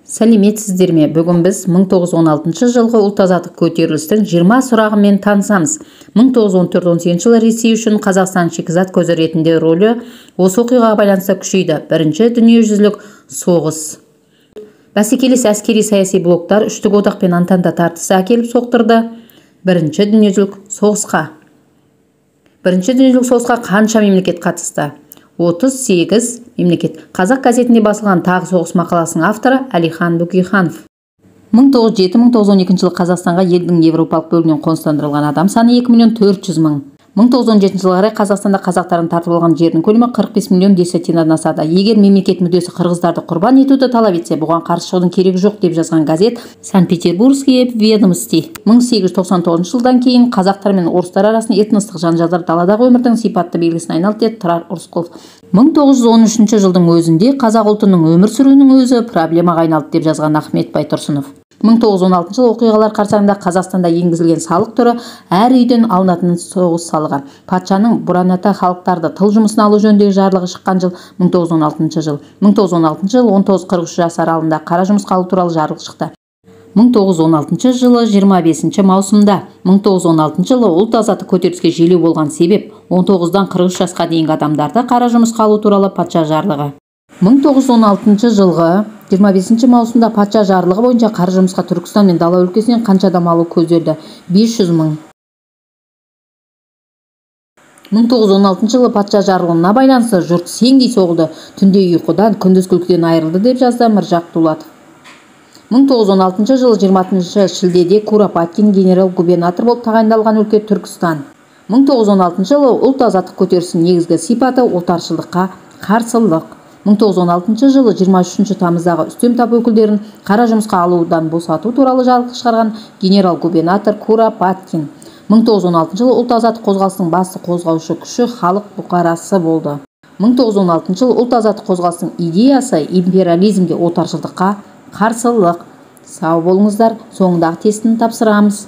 Сәлеметсіздер ме? Бүгін біз 1916 жылғы ұлт-азаттық көтерілістің 20 сұрағымен танысамыз. 1914-18 жылы Ресей үшін Қазақстан шикізат көзі ретінде рөлі осы оқиғаға байланысты күшейді. Бірінші дүниежүзілік соғыс. Бәсекелес әскери-саяси блоктар үштік одақ пен антанта тартысы әкеліп соқтырды. Бірінші дүниежүзілік соғысқа қанша мемлекет қатысты? 38 мемлекет. Қазақ газетінде басылған тағы соғыс мақаласының авторы Әлихан Бөкейханов. 1907-1912 жылы Қазақстанға елдің Европалық бөлігінен қоныстандырылған адам саны 2.400.000. 1917 жылға қарай Қазақстанда қазақтардың тартып алған жердің көлемі 45 миллион десятинадан асады. Егер мемлекет мүддесі қырғыздарды құрбан етуді талап етсе, бұған қарсы шығудың керегі жоқ деп жазған газет Санкт-Петербургские ведомости. 1899 жылдан кейін қазақтар мен орыстар арасында этностық жанжалдар даладағы өмірдің сипатты белгісіне айналды деді Тұрар Рысқұлов. 1913 жылдың өзінде қазақ ұлтының өмір сүруінің өзі проблемаға айналды деп жазған Ахмет Байтұрсынов. 1916 жылы оқиғалар қарсаңында Қазақстанда енгізілген салық түрі әр үйден алынатын соғыс салығы. Патшаның бұраната халықтарды тыл жұмысына алу жөніндегі жарлығы шыққан жыл 1916 жыл. 1916 жыл 19-43 жас аралығында қара жұмысқа алу туралы жарлық шықты. 1916 жылы 25 маусымда 1916 жылы ұлт-азаттық көтеріліске желеу болған себеп 19-дан 43 жасқа дейінгі адамдарды қара жұмысқа алу туралы патша жарлығы. 1916 жылғы 25 маусымда патша жарлығы бойынша қара жұмысқа Түркістан мен дала өлкесінен қанша адам алу көзделді? 500.000. 1916 жылы патша жарлығына байланысты жұрт сеңдей соғылды. Түнде ұйқыдан, күндіз күлкіден айырылды деп жазды Міржақып Дулатов. 1916 жылы 26 шілдеде Куропаткин генерал-губернатор болып тағайындалған өлке Түркістан. 1916 жылы ұлт-азаттық көтерілісінің негізгі сипаты отаршылдыққа қарсылық. 1916 жылы 23 тамыздағы үстем тап өкілдерін қара жұмысқа алудан босату туралы жарлық шығарған генерал-губернатор Куропаткин. 1916 жылы ұлт-азаттық қозғалысының басты қозғаушы күші халық бұқарасы болды. 1916 жылы ұлт-азаттық қозғалысының идеясы империализмге, отаршылдыққа қарсылық. Сау болыңыздар, соңындағы тестін тапсырамыз.